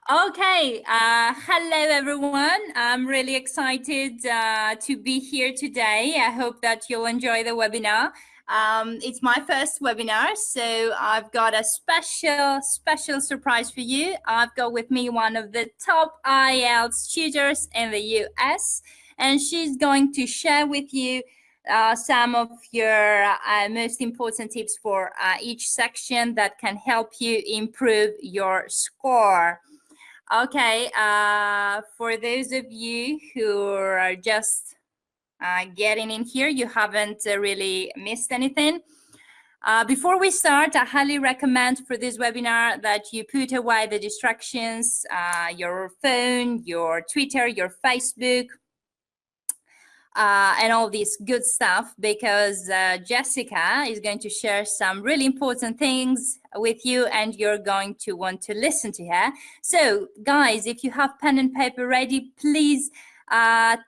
Okay, hello everyone. I'm really excited to be here today. I hope that you'll enjoy the webinar. It's my first webinar, so I've got a special surprise for you. I've got with me one of the top IELTS tutors in the US, and she's going to share with you some of your most important tips for each section that can help you improve your score. Okay, for those of you who are just getting in here, you haven't really missed anything. Before we start, I highly recommend for this webinar that you put away the distractions, your phone, your Twitter, your Facebook, and all this good stuff, because Jessica is going to share some really important things with you and you're going to want to listen to her. So guys, if you have pen and paper ready, please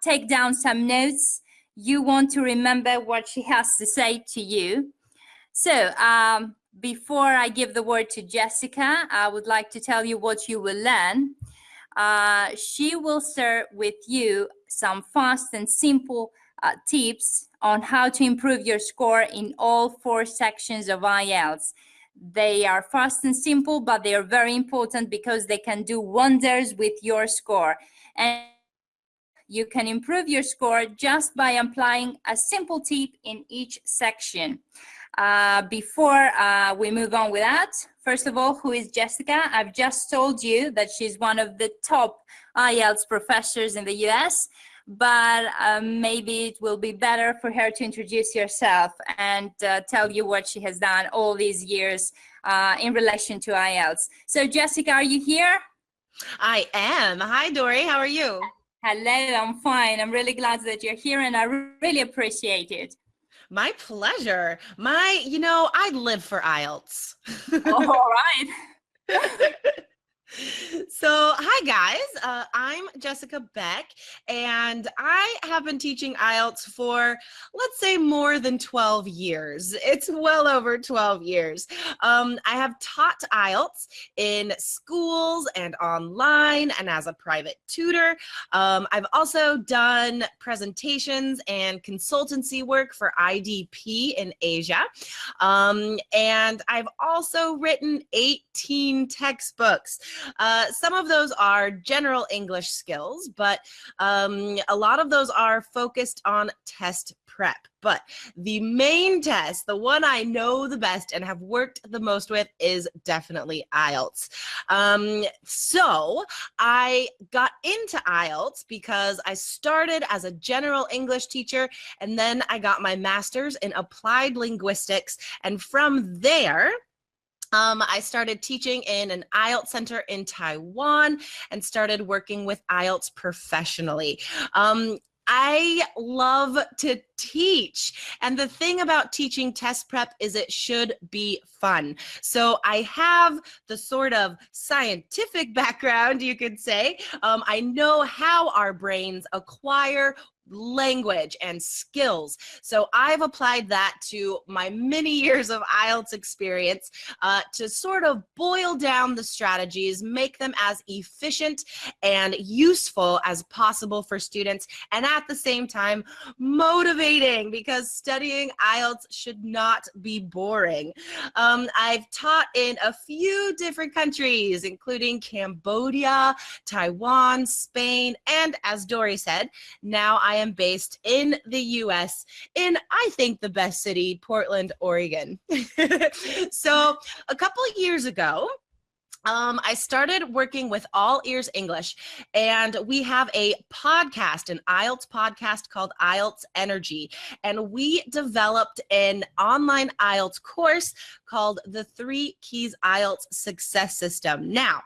take down some notes. You want to remember what she has to say to you. So before I give the word to Jessica, I would like to tell you what you will learn. She will share with you some fast and simple tips on how to improve your score in all 4 sections of IELTS. They are fast and simple, but they are very important because they can do wonders with your score. And you can improve your score just by applying a simple tip in each section. Before we move on with that, first of all, who is Jessica? I've just told you that she's one of the top IELTS professors in the US, but maybe it will be better for her to introduce herself and tell you what she has done all these years in relation to IELTS. So Jessica, are you here? I am. Hi, Dory. How are you? Hello, I'm fine. I'm really glad that you're here and I really appreciate it. My pleasure. I live for IELTS. All right. So, hi guys, I'm Jessica Beck, and I have been teaching IELTS for, let's say, more than 12 years. It's well over 12 years. I have taught IELTS in schools and online and as a private tutor. I've also done presentations and consultancy work for IDP in Asia. And I've also written 18 textbooks. Some of those are general English skills, but a lot of those are focused on test prep. But the main test, the one I know the best and have worked the most with, is definitely IELTS. So I got into IELTS because I started as a general English teacher, and then I got my master's in applied linguistics, and from there, I started teaching in an IELTS center in Taiwan and started working with IELTS professionally. I love to teach, and the thing about teaching test prep is it should be fun. So I have the sort of scientific background, you could say. I know how our brains acquire language and skills. So I've applied that to my many years of IELTS experience to sort of boil down the strategies, make them as efficient and useful as possible for students, and at the same time motivating, because studying IELTS should not be boring. I've taught in a few different countries, including Cambodia, Taiwan, Spain, and as Dory said, now I am based in the US in, I think, the best city, Portland, Oregon. So a couple of years ago, I started working with All Ears English, and we have a podcast, an IELTS podcast called IELTS Energy, and we developed an online IELTS course called the 3 Keys IELTS Success System. Now,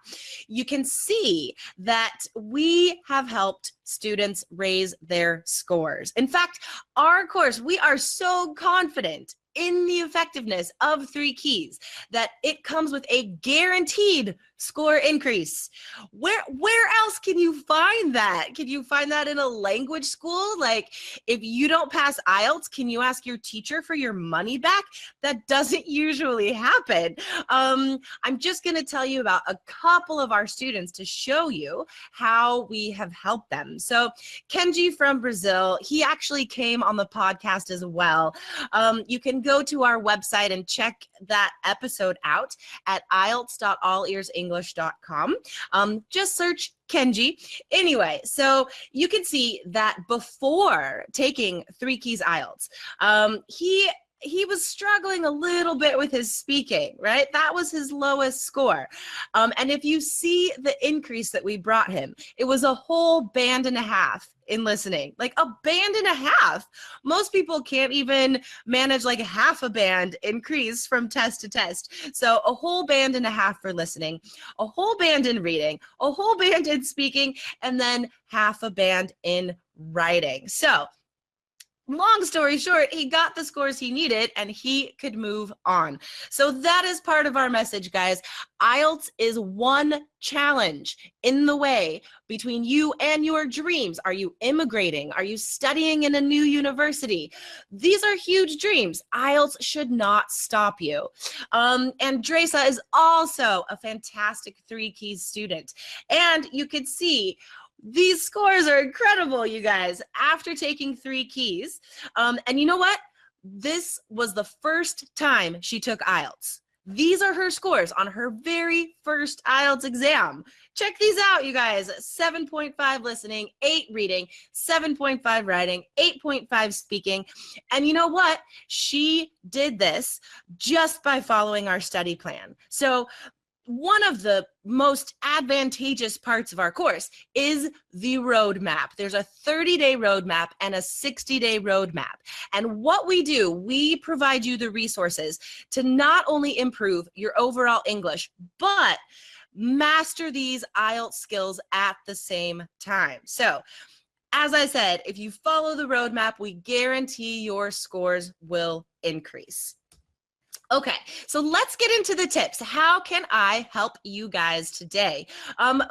you can see that we have helped students raise their scores. In fact, our course, we are so confident in the effectiveness of 3 keys that it comes with a guaranteed score increase. Where else can you find that? Can you find that in a language school? Like, if you don't pass IELTS, can you ask your teacher for your money back? That doesn't usually happen. I'm just going to tell you about a couple of our students to show you how we have helped them. So Kenji from Brazil, he actually came on the podcast as well. You can go to our website and check that episode out at IELTS.allearsenglish.com. Just search Kenji. Anyway, so you can see that before taking 3 Keys IELTS, he was struggling a little bit with his speaking, right? That was his lowest score. And if you see the increase that we brought him, it was a whole band and a half in listening, like a band and a half. Most people can't even manage like half a band increase from test to test. So a whole band and a half for listening, a whole band in reading, a whole band in speaking, and then half a band in writing. So long story short, he got the scores he needed and he could move on. So that is part of our message, guys. IELTS is one challenge in the way between you and your dreams. Are you immigrating? Are you studying in a new university? These are huge dreams. IELTS should not stop you. And Dresa is also a fantastic 3 Keys student. And you could see these scores are incredible, you guys, after taking 3 Keys. And you know what? This was the first time she took IELTS. These are her scores on her very first IELTS exam. Check these out, you guys. 7.5 listening, 8 reading, 7.5 writing, 8.5 speaking. And you know what? She did this just by following our study plan. So one of the most advantageous parts of our course is the roadmap. There's a 30-day roadmap and a 60-day roadmap. And what we do, we provide you the resources to not only improve your overall English, but master these IELTS skills at the same time. So, as I said, if you follow the roadmap, we guarantee your scores will increase. Okay, so let's get into the tips. How can I help you guys today?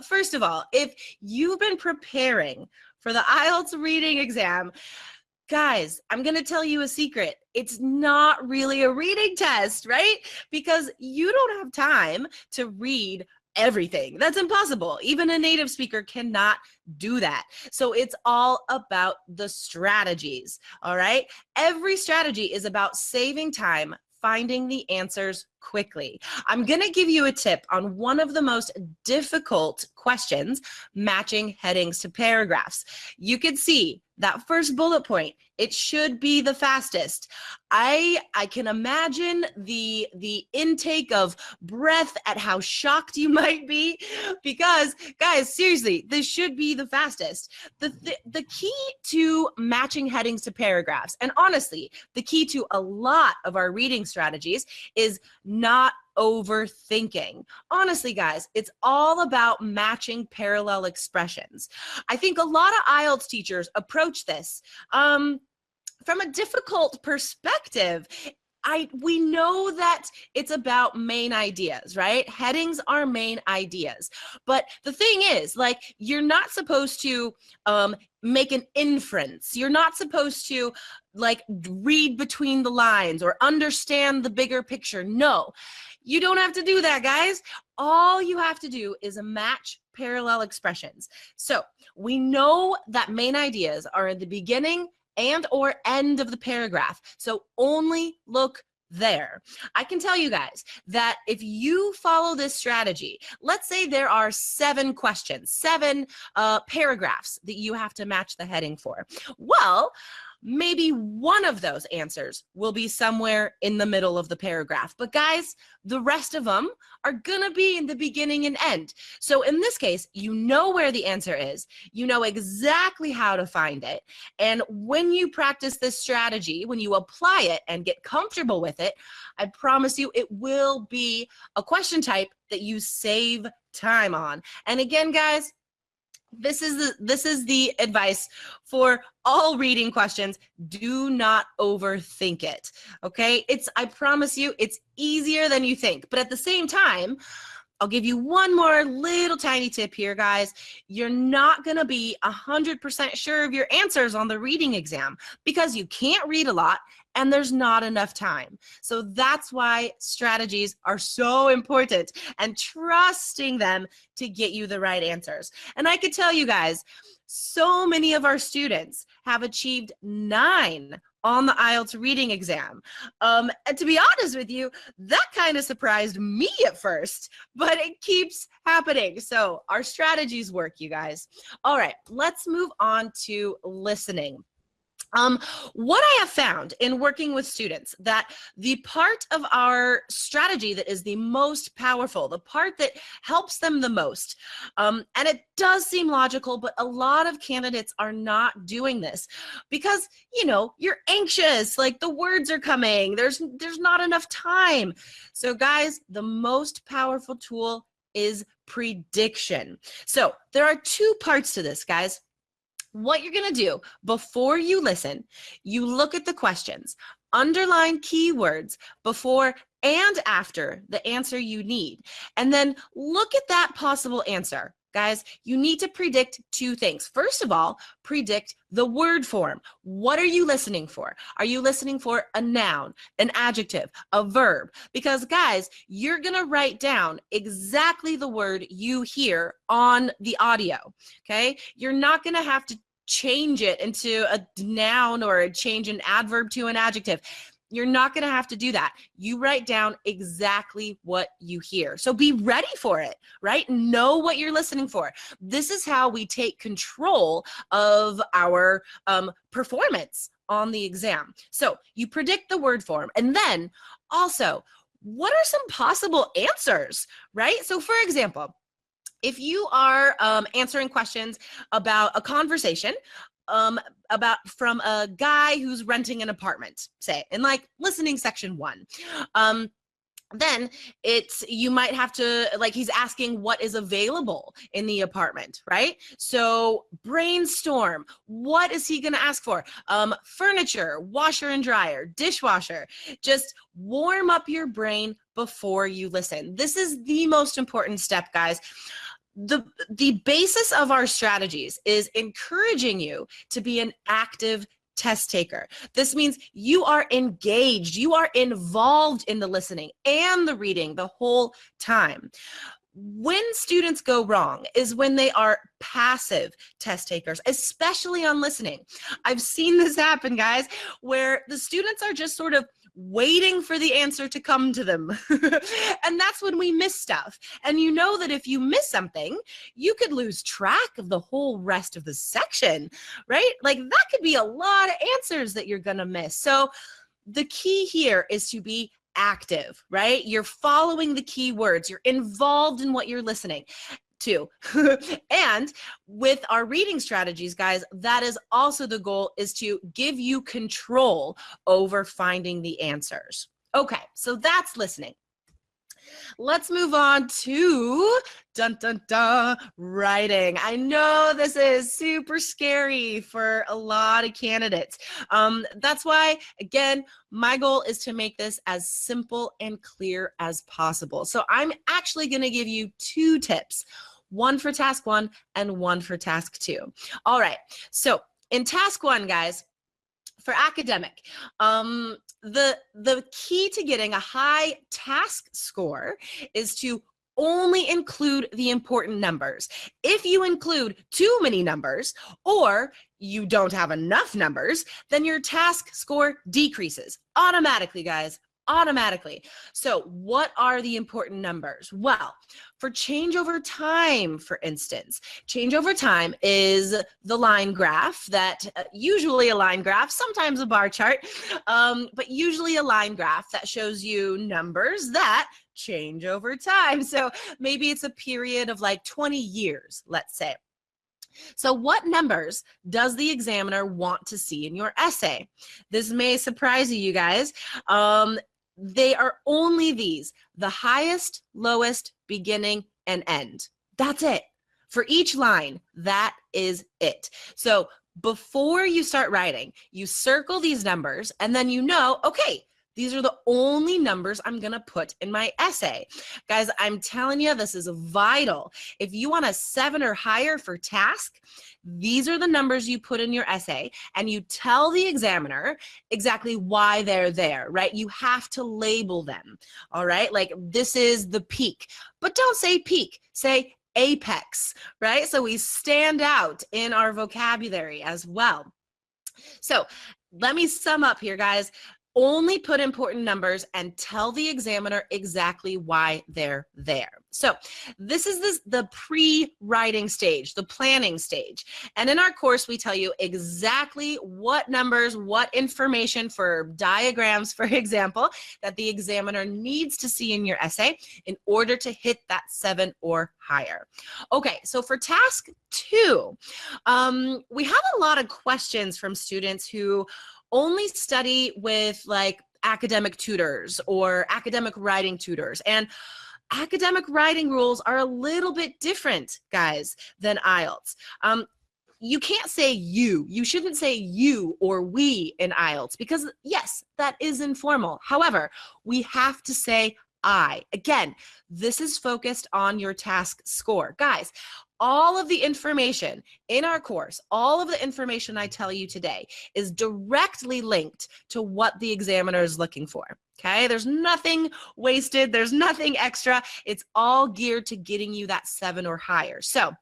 First of all, if you've been preparing for the IELTS reading exam, guys, I'm going to tell you a secret. It's not really a reading test, right? Because you don't have time to read everything. That's impossible. Even a native speaker cannot do that. So it's all about the strategies, all right? Every strategy is about saving time, finding the answers quickly. I'm going to give you a tip on one of the most difficult questions, matching headings to paragraphs. You can see that first bullet point, it should be the fastest. I can imagine the intake of breath at how shocked you might be, because guys, seriously, this should be the fastest. The key to matching headings to paragraphs, and honestly, the key to a lot of our reading strategies, is not overthinking. Honestly, guys, it's all about matching parallel expressions. I think a lot of IELTS teachers approach this from a difficult perspective. We know that it's about main ideas, right? Headings are main ideas. But the thing is, like, you're not supposed to make an inference. You're not supposed to, like, read between the lines or understand the bigger picture. No, you don't have to do that, guys. All you have to do is match parallel expressions. So we know that main ideas are at the beginning and or end of the paragraph. So only look there. I can tell you guys that if you follow this strategy, let's say there are 7 questions, 7 paragraphs that you have to match the heading for. Well, maybe one of those answers will be somewhere in the middle of the paragraph. But guys, the rest of them are gonna be in the beginning and end. So in this case, you know where the answer is. You know exactly how to find it. And when you practice this strategy, when you apply it and get comfortable with it, I promise you it will be a question type that you save time on. And again, guys, this is the advice for all reading questions. Do not overthink it. Okay? I promise you, it's easier than you think. But at the same time, I'll give you one more little tiny tip here, guys. You're not going to be 100% sure of your answers on the reading exam because you can't read a lot and there's not enough time. So that's why strategies are so important and trusting them to get you the right answers. And I could tell you guys, so many of our students have achieved 9 on the IELTS reading exam. And to be honest with you, that kind of surprised me at first, but it keeps happening. So our strategies work, you guys. All right, let's move on to listening. What I have found in working with students, that the part of our strategy that is the most powerful, the part that helps them the most, and it does seem logical, but a lot of candidates are not doing this because, you know, you're anxious, like the words are coming, there's not enough time. So guys, the most powerful tool is prediction. So there are 2 parts to this, guys. What you're going to do before you listen, you look at the questions, underline keywords before and after the answer you need, and then look at that possible answer. Guys, you need to predict 2 things. First of all, predict the word form. What are you listening for? Are you listening for a noun, an adjective, a verb? Because guys, you're going to write down exactly the word you hear on the audio, okay? You're not going to have to change it into a noun or change an adverb to an adjective. You're not going to have to do that. You write down exactly what you hear. So be ready for it, right? Know what you're listening for. This is how we take control of our performance on the exam. So you predict the word form, and then also, what are some possible answers, right? So for example, if you are answering questions about a conversation from a guy who's renting an apartment, say, in like listening section 1, then you might have to, like, he's asking what is available in the apartment, right? So brainstorm, what is he going to ask for? Furniture, washer and dryer, dishwasher. Just warm up your brain before you listen. This is the most important step, guys. The basis of our strategies is encouraging you to be an active test taker. This means you are engaged, you are involved in the listening and the reading the whole time. When students go wrong is when they are passive test takers, especially on listening. I've seen this happen, guys, where the students are just sort of waiting for the answer to come to them. And that's when we miss stuff. And you know that if you miss something, you could lose track of the whole rest of the section, right? Like that could be a lot of answers that you're going to miss. So the key here is to be active, right? You're following the key words. You're involved in what you're listening to. And with our reading strategies, guys, that is also the goal, is to give you control over finding the answers. Okay, so that's listening. Let's move on to dun dun dun, writing. I know this is super scary for a lot of candidates. That's why, again, my goal is to make this as simple and clear as possible. So I'm actually going to give you 2 tips, one for task 1 and one for task 2. All right, so in task 1, guys, for academic, the key to getting a high task score is to only include the important numbers. If you include too many numbers or you don't have enough numbers, then your task score decreases automatically, guys. Automatically. So what are the important numbers? Well, for change over time, for instance, change over time is the line graph that usually a line graph, sometimes a bar chart, but usually a line graph that shows you numbers that change over time. So maybe it's a period of like 20 years, let's say. So what numbers does the examiner want to see in your essay? This may surprise you guys. They are only these: the highest, lowest, beginning, and end. That's it. For each line, that is it. So before you start writing, you circle these numbers and then you know, okay, These are the only numbers I'm going to put in my essay. Guys, I'm telling you, this is vital. If you want a 7 or higher for task, these are the numbers you put in your essay, and you tell the examiner exactly why they're there, right? You have to label them, all right? Like, this is the peak, but don't say peak, say apex, right? So we stand out in our vocabulary as well. So let me sum up here, guys. Only put important numbers and tell the examiner exactly why they're there. So this is the pre-writing stage, the planning stage. And in our course, we tell you exactly what numbers, what information for diagrams, for example, that the examiner needs to see in your essay in order to hit that 7 or higher. Okay, so for task 2, we have a lot of questions from students who only study with like academic tutors or academic writing tutors. And academic writing rules are a little bit different, guys, than IELTS. You can't say you. You shouldn't say you or we in IELTS because, yes, that is informal. However, we have to say I. Again, this is focused on your task score. Guys, all of the information in our course, all of the information I tell you today is directly linked to what the examiner is looking for. Okay, there's nothing wasted, there's nothing extra. It's all geared to getting you that 7 or higher. So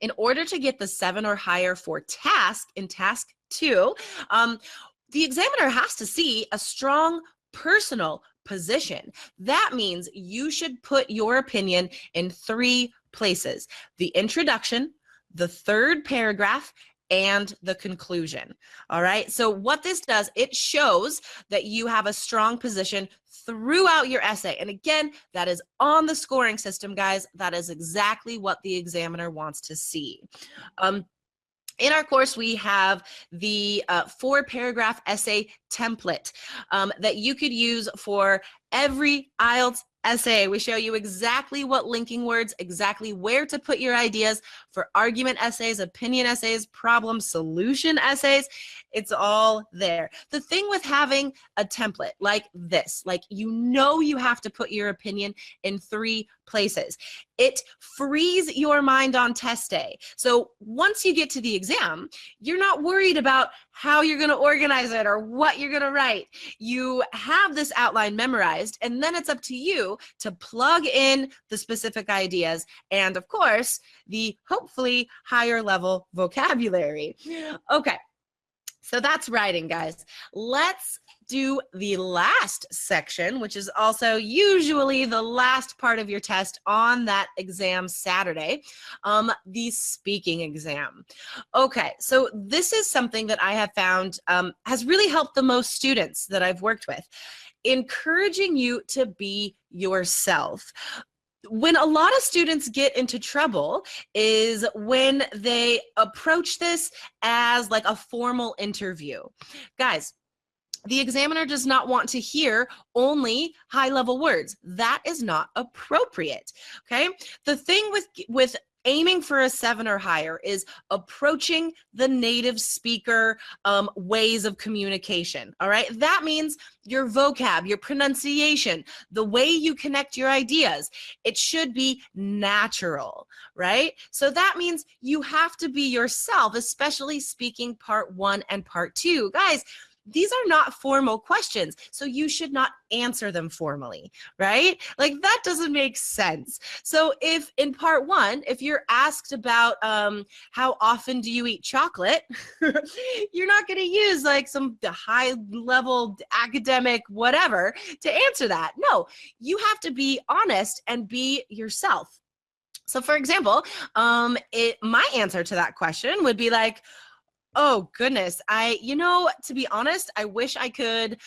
in order to get the 7 or higher for task in task 2, the examiner has to see a strong personal position. That means you should put your opinion in 3 places: the introduction, the third paragraph, and the conclusion. All right. So what this does, it shows that you have a strong position throughout your essay. And again, that is on the scoring system, guys. That is exactly what the examiner wants to see. In our course, we have the 4-paragraph essay template that you could use for every IELTS essay. We show you exactly what linking words, exactly where to put your ideas for argument essays, opinion essays, problem solution essays. It's all there. The thing with having a template like this, like you have to put your opinion in 3 places. It frees your mind on test day. So once you get to the exam, you're not worried about how you're going to organize it or what you're going to write. You have this outline memorized, and then it's up to you to plug in the specific ideas and, of course, the hopefully higher level vocabulary. Okay, so that's writing, guys. Let's do the last section, which is also usually the last part of your test on that exam Saturday, the speaking exam. Okay, so this is something that I have found has really helped the most students that I've worked with, encouraging you to be yourself. When a lot of students get into trouble is when they approach this as like a formal interview. Guys, the examiner does not want to hear only high-level words. That is not appropriate, okay? The thing with aiming for a 7 or higher is approaching the native speaker ways of communication, all right? That means your vocab, your pronunciation, the way you connect your ideas, it should be natural, right? So that means you have to be yourself, especially speaking part 1 and part 2. Guys, these are not formal questions, so you should not answer them formally, right? Like, that doesn't make sense. So if in part 1, if you're asked about how often do you eat chocolate, you're not going to use like some high-level academic whatever to answer that. No, you have to be honest and be yourself. So for example, my answer to that question would be like, oh goodness, to be honest, I wish I could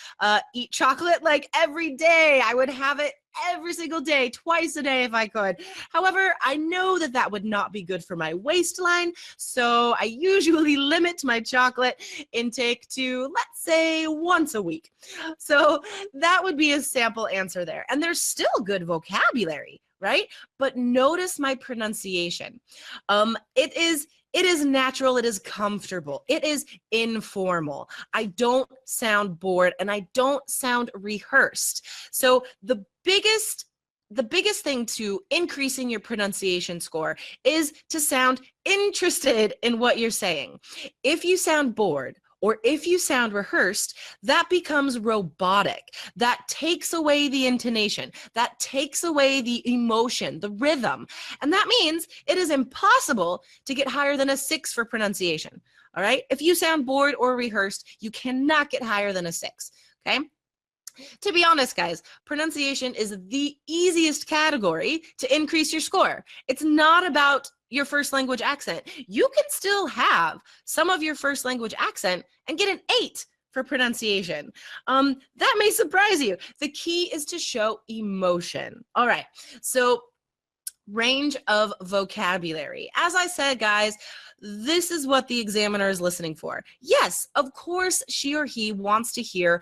eat chocolate like every day. I would have it every single day, twice a day if I could. However, I know that that would not be good for my waistline, so I usually limit my chocolate intake to, let's say, once a week. So that would be a sample answer there. And there's still good vocabulary right? But notice my pronunciation. It is natural, it is comfortable, it is informal. I don't sound bored and I don't sound rehearsed. So the biggest thing to increasing your pronunciation score is to sound interested in what you're saying. If you sound bored, or if you sound rehearsed, that becomes robotic. That takes away the intonation. That takes away the emotion, the rhythm. And that means it is impossible to get higher than a 6 for pronunciation. All right? If you sound bored or rehearsed, you cannot get higher than a 6. Okay? To be honest, guys, pronunciation is the easiest category to increase your score. It's not about your first language accent. You can still have some of your first language accent and get an 8 for pronunciation. That may surprise you. The key is to show emotion. All right, so range of vocabulary. As I said, guys, this is what the examiner is listening for. Yes, of course, she or he wants to hear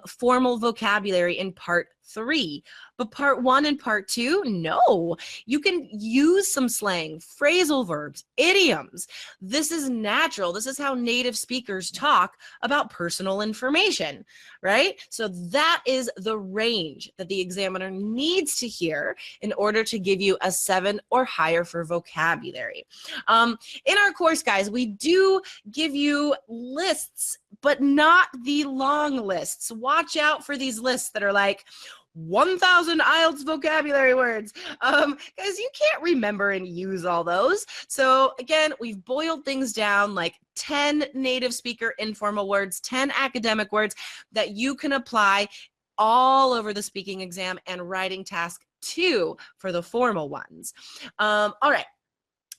formal vocabulary in part 3, but part 1 and part 2, no. You can use some slang, phrasal verbs, idioms. This is natural. This is how native speakers talk about personal information, right? So that is the range that the examiner needs to hear in order to give you a 7 or higher for vocabulary. In our course, guys, we do give you lists, but not the long lists. Watch out for these lists that are like 1,000 IELTS vocabulary words. Guys, you can't remember and use all those. So again, we've boiled things down like 10 native speaker informal words, 10 academic words that you can apply all over the speaking exam and writing task 2 for the formal ones. All right.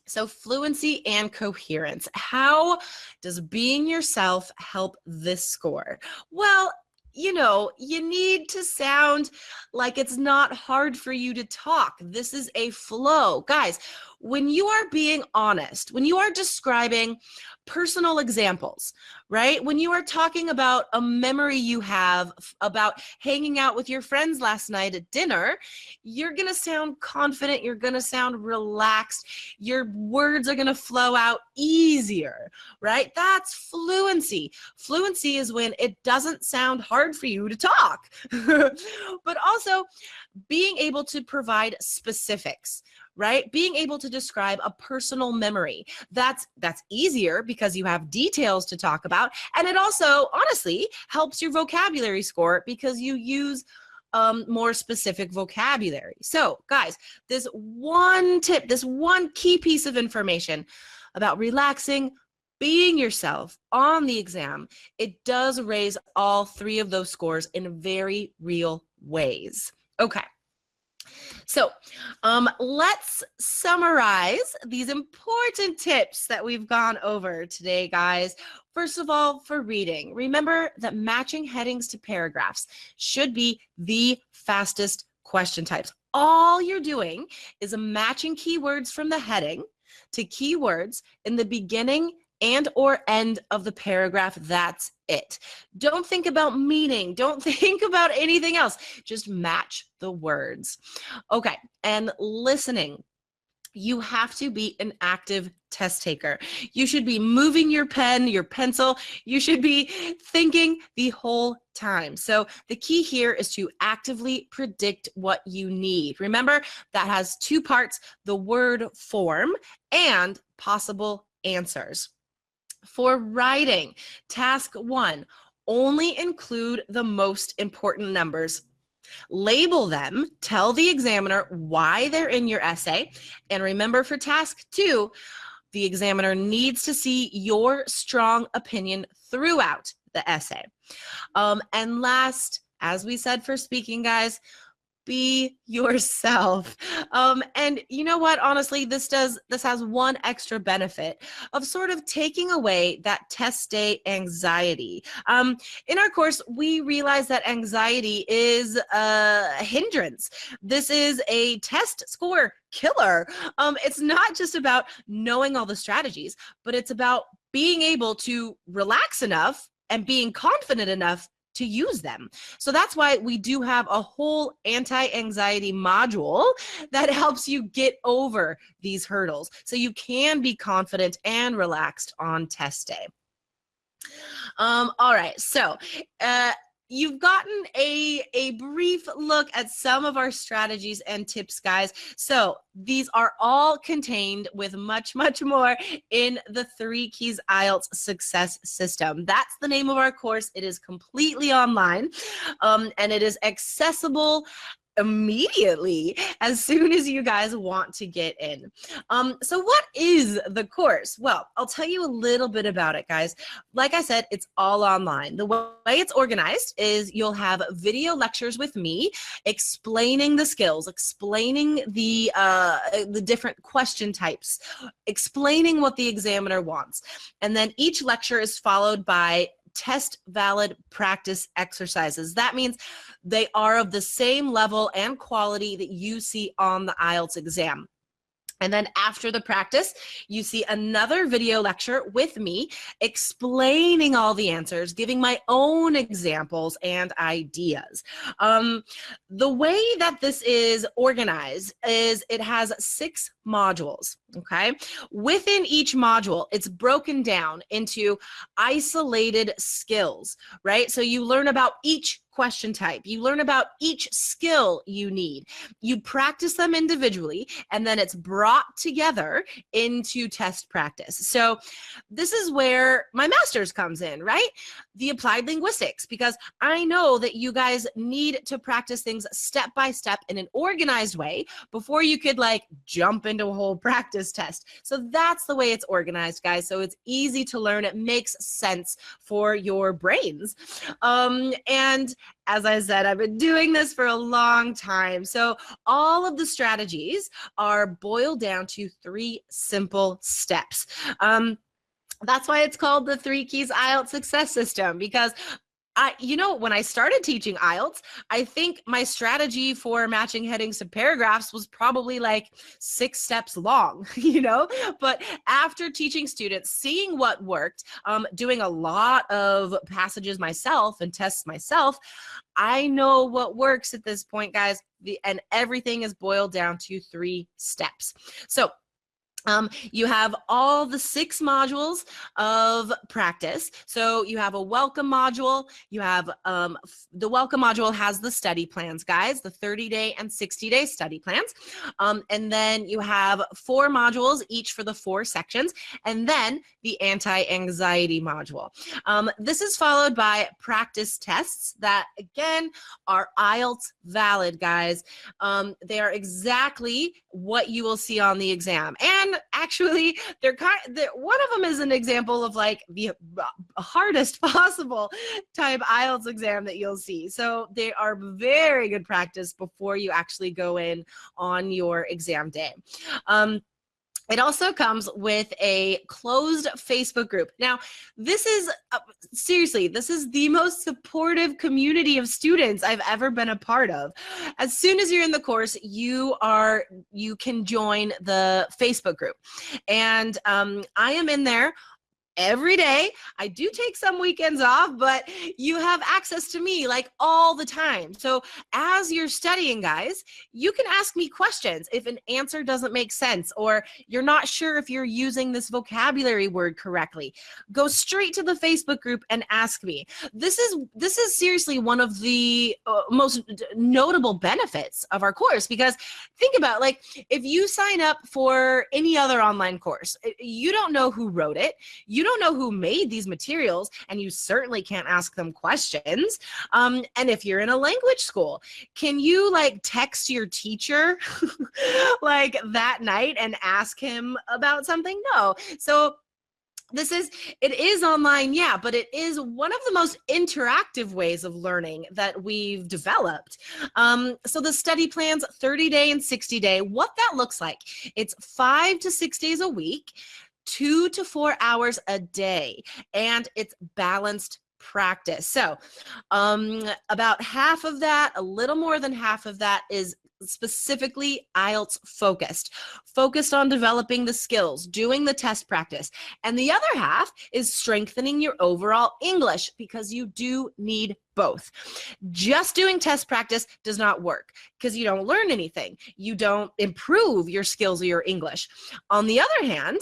So fluency and coherence. How does being yourself help this score? Well, you know, you need to sound like it's not hard for you to talk. This is a flow. Guys, when you are being honest, when you are describing personal examples, right? When you are talking about a memory you have about hanging out with your friends last night at dinner, you're going to sound confident. You're going to sound relaxed. Your words are going to flow out easier, right? That's fluency. Fluency is when it doesn't sound hard for you to talk, but also being able to provide specifics, right? Being able to describe a personal memory. That's easier because you have details to talk about. And it also, honestly, helps your vocabulary score because you use more specific vocabulary. So guys, this one tip, this one key piece of information about relaxing, being yourself on the exam, it does raise all 3 of those scores in very real ways. Okay. So let's summarize these important tips that we've gone over today, guys. First of all, for reading, remember that matching headings to paragraphs should be the fastest question types. All you're doing is matching keywords from the heading to keywords in the beginning and or end of the paragraph. That's it. Don't think about meaning. Don't think about anything else. Just match the words. Okay, and listening. You have to be an active test taker. You should be moving your pen, your pencil. You should be thinking the whole time. So the key here is to actively predict what you need. Remember, that has 2 parts, the word form and possible answers. For writing, task 1, only include the most important numbers. Label them, tell the examiner why they're in your essay, and remember for task 2, the examiner needs to see your strong opinion throughout the essay. And last, as we said for speaking, guys, be yourself. And you know what, honestly, this has one extra benefit of sort of taking away that test day anxiety. In our course, we realize that anxiety is a hindrance. This is a test score killer. It's not just about knowing all the strategies, but it's about being able to relax enough and being confident enough to use them. So that's why we do have a whole anti-anxiety module that helps you get over these hurdles so you can be confident and relaxed on test day. All right, so you've gotten a brief look at some of our strategies and tips, guys. So these are all contained with much, much more in the 3 Keys IELTS Success System. That's the name of our course. It is completely online, and it is accessible immediately as soon as you guys want to get in. So what is the course? Well, I'll tell you a little bit about it, guys. Like I said, it's all online. The way it's organized is you'll have video lectures with me explaining the skills, explaining the different question types, explaining what the examiner wants. And then each lecture is followed by test valid practice exercises. That means they are of the same level and quality that you see on the IELTS exam. And then after the practice, you see another video lecture with me explaining all the answers, giving my own examples and ideas. The way that this is organized is it has 6 modules, okay? Within each module, it's broken down into isolated skills, right? So you learn about each question type. You learn about each skill you need. You practice them individually, and then it's brought together into test practice. So this is where my master's comes in, right? The applied linguistics, because I know that you guys need to practice things step by step in an organized way before you could like jump into a whole practice test. So that's the way it's organized, guys. So it's easy to learn. It makes sense for your brains. And as I said, I've been doing this for a long time. So all of the strategies are boiled down to 3 simple steps. That's why it's called the 3 Keys IELTS Success System, because when I started teaching IELTS, I think my strategy for matching headings to paragraphs was probably like 6 steps long, but after teaching students, seeing what worked, doing a lot of passages myself and tests myself, I know what works at this point, guys, and everything is boiled down to 3 steps. So you have all the 6 modules of practice. So you have a welcome module. You have the welcome module has the study plans, guys, the 30-day and 60-day study plans. And then you have 4 modules, each for the 4 sections, and then the anti-anxiety module. This is followed by practice tests that, again, are IELTS valid, guys. They are exactly what you will see on the exam. And actually, one of them is an example of like the hardest possible type IELTS exam that you'll see. So they are very good practice before you actually go in on your exam day. It also comes with a closed Facebook group. Now, this is, seriously, this is the most supportive community of students I've ever been a part of. As soon as you're in the course, you can join the Facebook group. And I am in there every day. I do take some weekends off, but you have access to me like all the time. So as you're studying, guys, you can ask me questions if an answer doesn't make sense or you're not sure if you're using this vocabulary word correctly. Go straight to the Facebook group and ask me. This is seriously one of the most notable benefits of our course, because think about, like, if you sign up for any other online course, you don't know who wrote it. You don't know who made these materials, and you certainly can't ask them questions. And if you're in a language school, can you like text your teacher like that night and ask him about something? No. So it is online, yeah, but it is one of the most interactive ways of learning that we've developed. So the study plans, 30-day and 60-day, what that looks like, it's 5 to 6 days a week, 2 to 4 hours a day, and it's balanced practice. So about half of that, a little more than half of that, is specifically IELTS focused on developing the skills, doing the test practice. And the other half is strengthening your overall English, because you do need both. Just doing test practice does not work because you don't learn anything. You don't improve your skills or your English. On the other hand,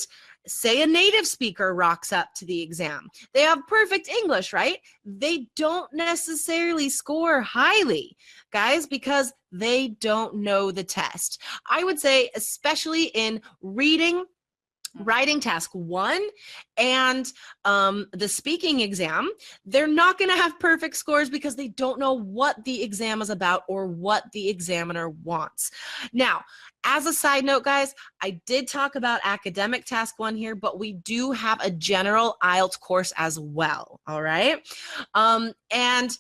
say a native speaker rocks up to the exam. They have perfect English, right? They don't necessarily score highly, guys, because they don't know the test. I would say, especially in reading, writing task 1 and the speaking exam, they're not going to have perfect scores because they don't know what the exam is about or what the examiner wants. Now, as a side note, guys, I did talk about academic task 1 here, but we do have a general IELTS course as well, all right? And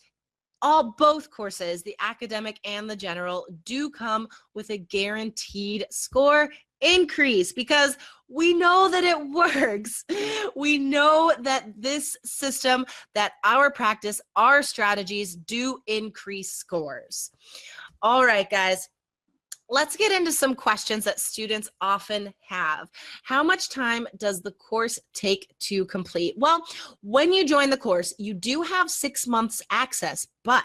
both courses, the academic and the general, do come with a guaranteed score increase because we know that it works. We know that this system, that our practice, our strategies do increase scores. All right, guys. Let's get into some questions that students often have. How much time does the course take to complete? Well, when you join the course, you do have 6 months access, but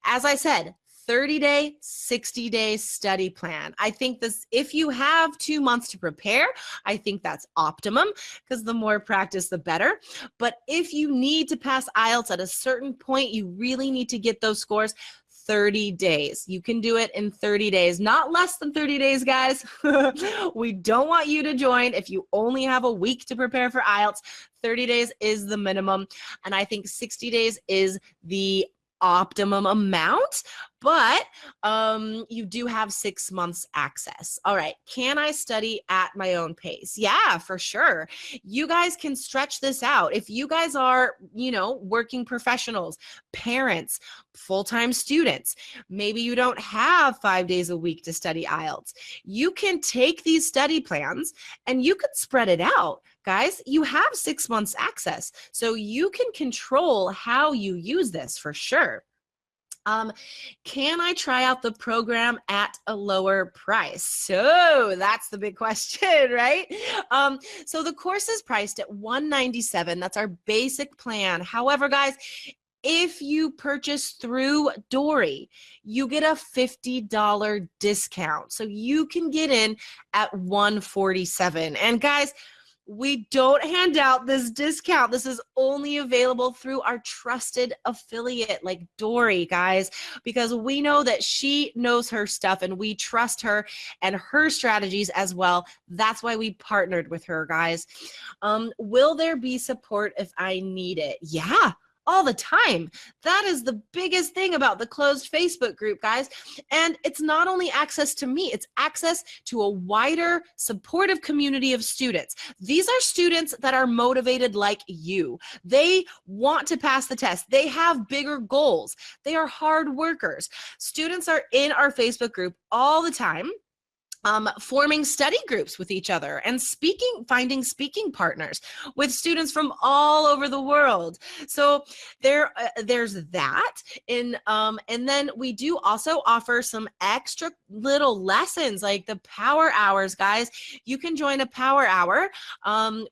as I said, 30-day, 60-day study plan. I think this, if you have 2 months to prepare, I think that's optimum because the more practice, the better. But if you need to pass IELTS at a certain point, you really need to get those scores. 30 days. You can do it in 30 days, not less than 30 days, guys. We don't want you to join if you only have a week to prepare for IELTS. 30 days is the minimum, and I think 60 days is the optimum amount, but you do have 6 months access. All right, can I study at my own pace? Yeah, for sure. You guys can stretch this out. If you guys are, working professionals, parents, full-time students, maybe you don't have 5 days a week to study IELTS. You can take these study plans and you could spread it out. Guys, you have 6 months access, so you can control how you use this for sure. Can I try out the program at a lower price? So that's the big question, right? So the course is priced at $197. That's our basic plan. However, guys, if you purchase through Dory, you get a $50 discount. So you can get in at $147. And guys, we don't hand out this discount. This is only available through our trusted affiliate like Dory, guys, because we know that she knows her stuff and we trust her and her strategies as well. That's why we partnered with her, guys. Will there be support if I need it? Yeah. All the time. That is the biggest thing about the closed Facebook group, guys. And it's not only access to me, it's access to a wider supportive community of students. These are students that are motivated like you. They want to pass the test. They have bigger goals. They are hard workers. Students are in our Facebook group all the time, forming study groups with each other and finding speaking partners with students from all over the world. So there's that. And then we do also offer some extra little lessons like the power hours, guys. You can join a power hour,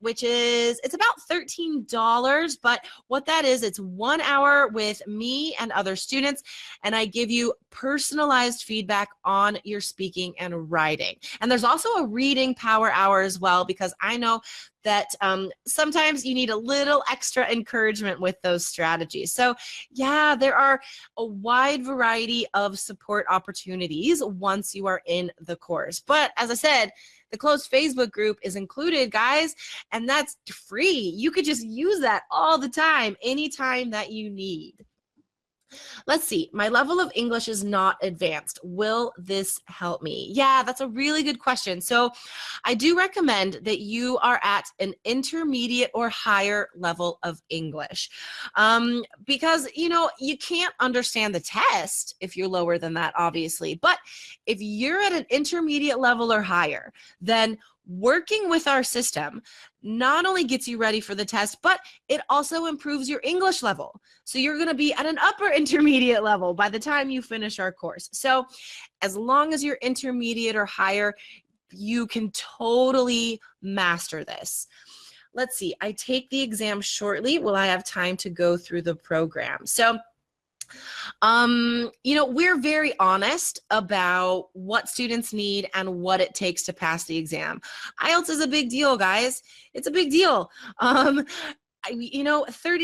which is, it's about $13, but what that is, it's 1 hour with me and other students, and I give you personalized feedback on your speaking and writing. And there's also a reading power hour as well, because I know that sometimes you need a little extra encouragement with those strategies. So yeah, there are a wide variety of support opportunities once you are in the course. But as I said, the closed Facebook group is included, guys, and that's free. You could just use that all the time, anytime that you need. Let's see, my level of English is not advanced. Will this help me? Yeah, that's a really good question. So I do recommend that you are at an intermediate or higher level of English, because, you can't understand the test if you're lower than that, obviously. But if you're at an intermediate level or higher, then working with our system not only gets you ready for the test, but it also improves your English level. So you're going to be at an upper intermediate level by the time you finish our course. So as long as you're intermediate or higher, you can totally master this. Let's see, I take the exam shortly. Will I have time to go through the program? So, we're very honest about what students need and what it takes to pass the exam. IELTS is a big deal, guys. It's a big deal. 30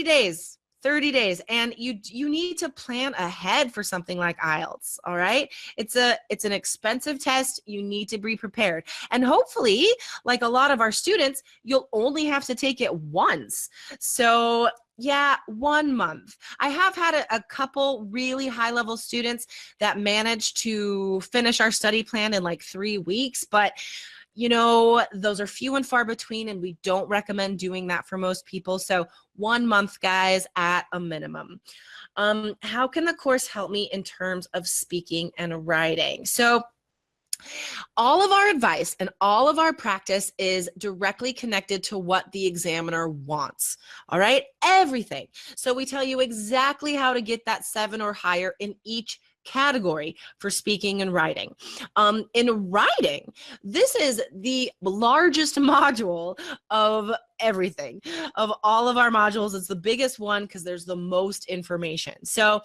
days. 30 days, and you need to plan ahead for something like IELTS. All right, it's an expensive test. You need to be prepared, and hopefully, like a lot of our students, you'll only have to take it once. So yeah, 1 month. I have had a couple really high-level students that managed to finish our study plan in like 3 weeks, but those are few and far between, and we don't recommend doing that for most people. So 1 month, guys, at a minimum. How can the course help me in terms of speaking and writing? So all of our advice and all of our practice is directly connected to what the examiner wants. All right, everything. So we tell you exactly how to get that 7 or higher in each category for speaking and writing. In writing, this is the largest module of everything. Of all of our modules, it's the biggest one because there's the most information. So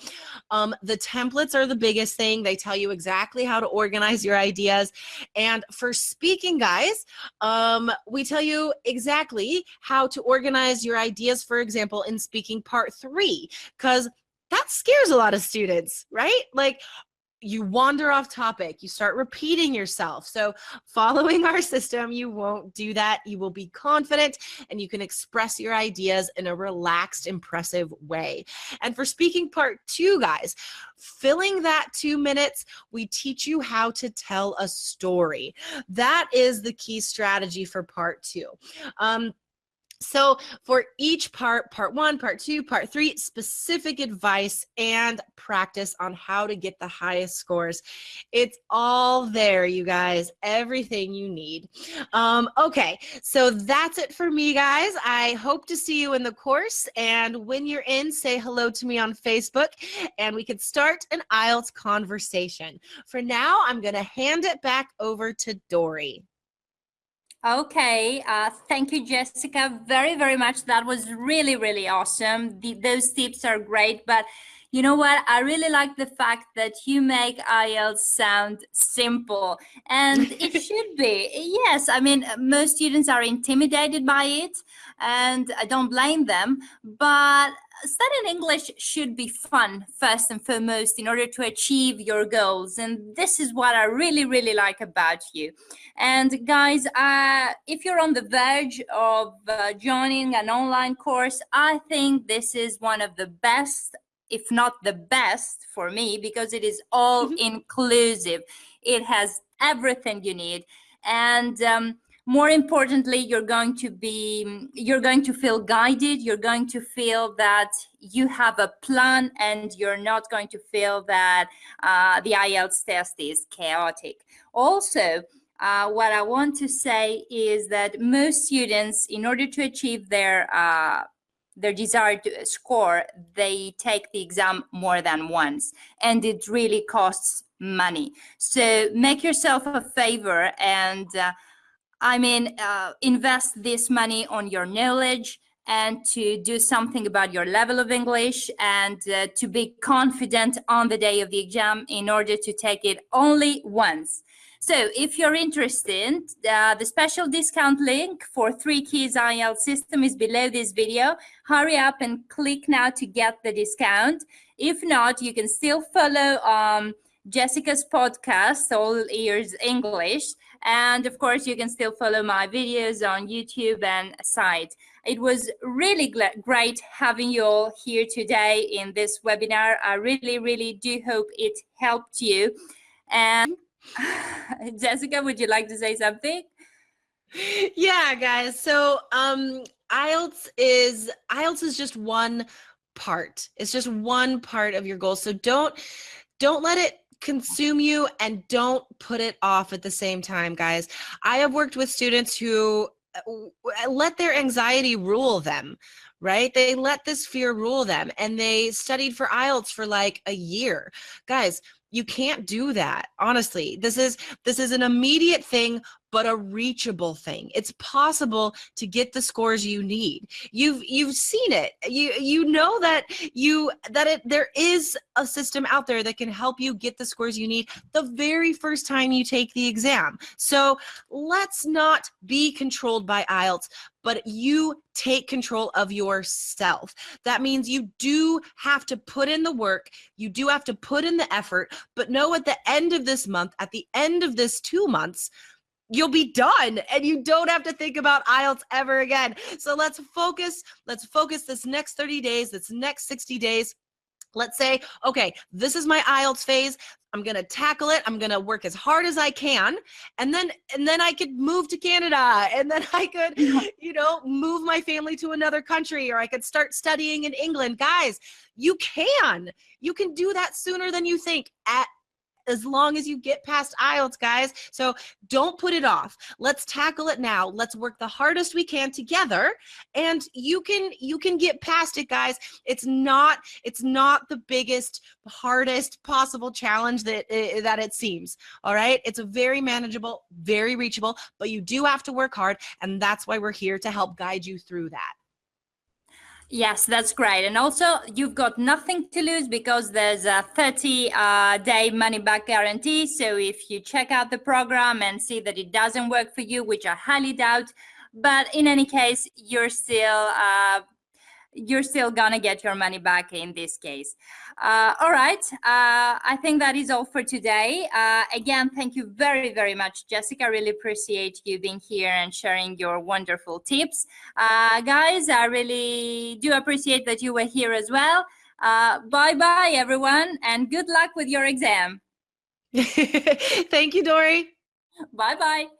the templates are the biggest thing. They tell you exactly how to organize your ideas. And for speaking, guys, we tell you exactly how to organize your ideas, for example, in speaking part 3, because that scares a lot of students, right? Like, you wander off topic, you start repeating yourself. So following our system, you won't do that. You will be confident and you can express your ideas in a relaxed, impressive way. And for speaking part 2, guys, filling that 2 minutes, we teach you how to tell a story. That is the key strategy for part 2. So for each part 1, part 2, part 3, specific advice and practice on how to get the highest scores. It's all there, you guys, everything you need. Okay, so that's it for me, guys. I hope to see you in the course, and when you're in, say hello to me on Facebook, and we could start an IELTS conversation. For now, I'm going to hand it back over to Dory. Okay, thank you, Jessica, very, very much. That was really, really awesome. Those tips are great, but you know what? I really like the fact that you make IELTS sound simple, and it should be. Yes, I mean, most students are intimidated by it, and I don't blame them, but studying English should be fun first and foremost in order to achieve your goals. And this is what I really, really like about you. And guys, if you're on the verge of joining an online course, I think this is one of the best, if not the best for me, because it is all inclusive. It has everything you need. And more importantly, you're going to feel guided. You're going to feel that you have a plan, and you're not going to feel that the IELTS test is chaotic. Also, what I want to say is that most students, in order to achieve their desired score, they take the exam more than once, and it really costs money. So make yourself a favor and invest this money on your knowledge and to do something about your level of English, and to be confident on the day of the exam in order to take it only once. So if you're interested, the special discount link for 3 Keys IELTS system is below this video. Hurry up and click now to get the discount. If not, you can still follow Jessica's podcast, All Ears English. And of course, you can still follow my videos on YouTube and site. It was really great having you all here today in this webinar. I really, really do hope it helped you. And Jessica, would you like to say something? Yeah, guys. So IELTS is just one part. It's just one part of your goal. So don't let it consume you, and don't put it off at the same time, guys. I have worked with students who let their anxiety rule them, right? They let this fear rule them, and they studied for IELTS for like a year. Guys, you can't do that. Honestly, this is an immediate thing, but a reachable thing. It's possible to get the scores you need. You've seen it. You know that there is a system out there that can help you get the scores you need the very first time you take the exam. So let's not be controlled by IELTS, but you take control of yourself. That means you do have to put in the work, you do have to put in the effort, but know at the end of this month, at the end of this 2 months, you'll be done and you don't have to think about IELTS ever again. So let's focus this next 30 days, this next 60 days. Let's say, okay, this is my IELTS phase. I'm going to tackle it. I'm going to work as hard as I can. And then I could move to Canada, and then I could, move my family to another country, or I could start studying in England. Guys, you can do that sooner than you think, as long as you get past IELTS, guys. So don't put it off. Let's tackle it now. Let's work the hardest we can together, and you can get past it, guys. It's not the biggest, hardest possible challenge that it seems. All right, it's a very manageable, very reachable, but you do have to work hard, and that's why we're here to help guide you through that. Yes, that's great. And also, you've got nothing to lose because there's a 30-day money-back guarantee. So if you check out the program and see that it doesn't work for you, which I highly doubt, but in any case, you're still gonna get your money back in this case. All right, I think that is all for today. Again, thank you very, very much, Jessica. I really appreciate you being here and sharing your wonderful tips. Guys, I really do appreciate that you were here as well. Bye-bye, everyone, and good luck with your exam. Thank you, Dory. Bye-bye.